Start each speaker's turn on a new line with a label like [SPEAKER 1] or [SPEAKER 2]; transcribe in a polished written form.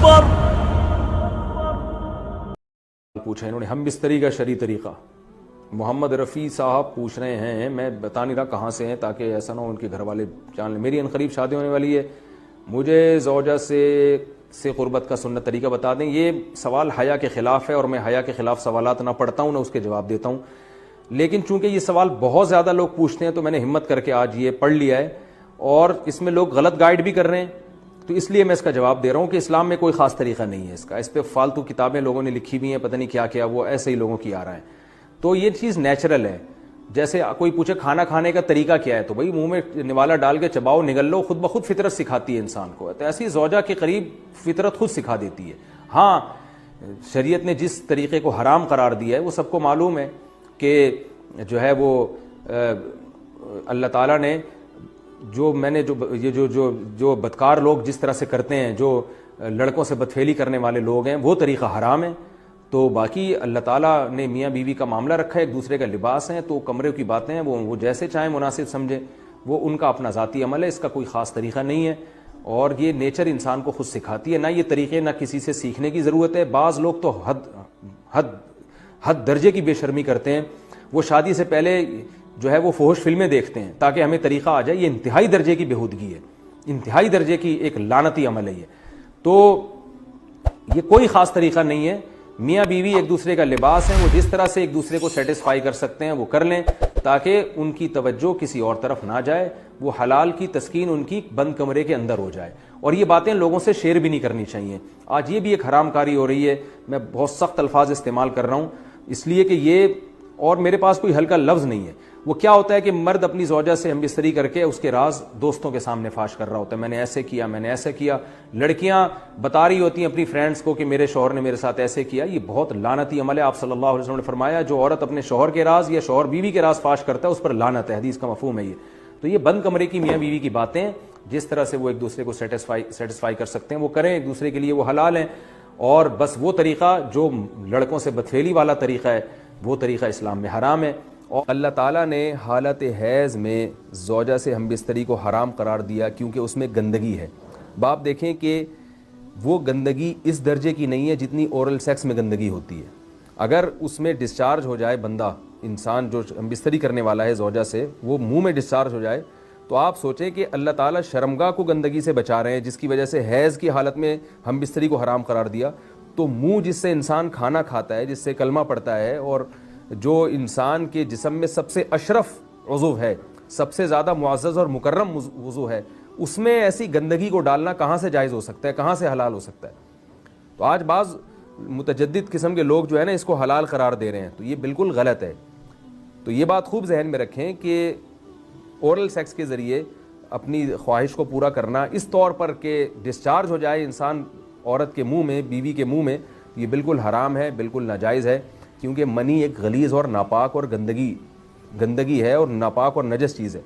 [SPEAKER 1] اکبر.
[SPEAKER 2] پوچھا انہوں نے ہم بستری کا شرعی طریقہ. محمد رفیع صاحب پوچھ رہے ہیں, میں بتا نہیں رہا کہاں سے ہیں تاکہ ایسا نہ ہو ان کے گھر والے جان لیں. میری عنقریب شادی ہونے والی ہے, مجھے زوجہ سے قربت کا سنت طریقہ بتا دیں. یہ سوال حیا کے خلاف ہے اور میں حیا کے خلاف سوالات نہ پڑھتا ہوں نہ اس کے جواب دیتا ہوں, لیکن چونکہ یہ سوال بہت زیادہ لوگ پوچھتے ہیں تو میں نے ہمت کر کے آج یہ پڑھ لیا ہے, اور اس میں لوگ غلط گائیڈ بھی کر رہے ہیں, تو اس لیے میں اس کا جواب دے رہا ہوں کہ اسلام میں کوئی خاص طریقہ نہیں ہے اس کا. اس پہ فالتو کتابیں لوگوں نے لکھی ہوئی ہیں, پتہ نہیں کیا کیا, وہ ایسے ہی لوگوں کی آ رہا ہے. تو یہ چیز نیچرل ہے. جیسے کوئی پوچھے کھانا کھانے کا طریقہ کیا ہے, تو بھائی منہ میں نوالا ڈال کے چباؤ, نگل لو, خود بخود فطرت سکھاتی ہے انسان کو. تو ایسی زوجہ کے قریب فطرت خود سکھا دیتی ہے. ہاں شریعت نے جس طریقے کو حرام قرار دیا ہے وہ سب کو معلوم ہے کہ جو ہے وہ اللہ تعالیٰ نے جو میں نے جو بدکار لوگ جس طرح سے کرتے ہیں, جو لڑکوں سے بدفعلی کرنے والے لوگ ہیں, وہ طریقہ حرام ہے. تو باقی اللہ تعالیٰ نے میاں بیوی کا معاملہ رکھا ہے, ایک دوسرے کا لباس ہیں, تو کمرے کی باتیں ہیں وہ جیسے چاہیں مناسب سمجھیں, وہ ان کا اپنا ذاتی عمل ہے, اس کا کوئی خاص طریقہ نہیں ہے. اور یہ نیچر انسان کو خود سکھاتی ہے, نہ یہ طریقے نہ کسی سے سیکھنے کی ضرورت ہے. بعض لوگ تو حد درجے کی بے شرمی کرتے ہیں, وہ شادی سے پہلے جو ہے وہ فحش فلمیں دیکھتے ہیں تاکہ ہمیں طریقہ آ جائے. یہ انتہائی درجے کی بےہودگی ہے, انتہائی درجے کی ایک لعنتی عمل ہے یہ. تو یہ کوئی خاص طریقہ نہیں ہے. میاں بیوی ایک دوسرے کا لباس ہیں, وہ جس طرح سے ایک دوسرے کو سیٹسفائی کر سکتے ہیں وہ کر لیں, تاکہ ان کی توجہ کسی اور طرف نہ جائے, وہ حلال کی تسکین ان کی بند کمرے کے اندر ہو جائے. اور یہ باتیں لوگوں سے شیئر بھی نہیں کرنی چاہیے. آج یہ بھی ایک حرام کاری ہو رہی ہے, میں بہت سخت الفاظ استعمال کر رہا ہوں اس لیے کہ یہ, اور میرے پاس کوئی ہلکا لفظ نہیں ہے. وہ کیا ہوتا ہے کہ مرد اپنی زوجہ سے ہم بستری کر کے اس کے راز دوستوں کے سامنے فاش کر رہا ہوتا ہے, میں نے ایسے کیا, میں نے ایسے کیا. لڑکیاں بتا رہی ہوتی ہیں اپنی فرینڈس کو کہ میرے شوہر نے میرے ساتھ ایسے کیا. یہ بہت لعنتی عمل ہے. آپ صلی اللہ علیہ وسلم نے فرمایا جو عورت اپنے شوہر کے راز یا شوہر بیوی کے راز فاش کرتا ہے اس پر لعنت ہے, حدیث کا مفہوم ہے یہ. تو یہ بند کمرے کی میاں بیوی کی باتیں, جس طرح سے وہ ایک دوسرے کو سیٹسفائی کر سکتے ہیں وہ کریں, ایک دوسرے کے لیے وہ حلال ہیں. اور بس وہ طریقہ جو لڑکوں سے بدفعلی والا طریقہ ہے وہ طریقہ اسلام میں حرام ہے. اور اللہ تعالیٰ نے حالت حیض میں زوجہ سے ہم بستری کو حرام قرار دیا کیونکہ اس میں گندگی ہے. باپ دیکھیں کہ وہ گندگی اس درجے کی نہیں ہے جتنی اورل سیکس میں گندگی ہوتی ہے. اگر اس میں ڈسچارج ہو جائے بندہ, انسان جو ہم بستری کرنے والا ہے زوجہ سے, وہ منہ میں ڈسچارج ہو جائے, تو آپ سوچیں کہ اللہ تعالیٰ شرمگاہ کو گندگی سے بچا رہے ہیں جس کی وجہ سے حیض کی حالت میں ہم بستری کو حرام قرار دیا. تو منہ جس سے انسان کھانا کھاتا ہے, جس سے کلمہ پڑھتا ہے, اور جو انسان کے جسم میں سب سے اشرف عضو ہے, سب سے زیادہ معزز اور مکرم عضو ہے, اس میں ایسی گندگی کو ڈالنا کہاں سے جائز ہو سکتا ہے, کہاں سے حلال ہو سکتا ہے. تو آج بعض متجدد قسم کے لوگ جو ہے نا اس کو حلال قرار دے رہے ہیں, تو یہ بالکل غلط ہے. تو یہ بات خوب ذہن میں رکھیں کہ اورل سیکس کے ذریعے اپنی خواہش کو پورا کرنا اس طور پر کہ ڈسچارج ہو جائے انسان عورت کے منہ میں, بیوی کے منہ میں, یہ بالکل حرام ہے, بالکل ناجائز ہے. کیونکہ منی ایک غلیظ اور ناپاک اور گندگی ہے اور ناپاک اور نجس چیز ہے.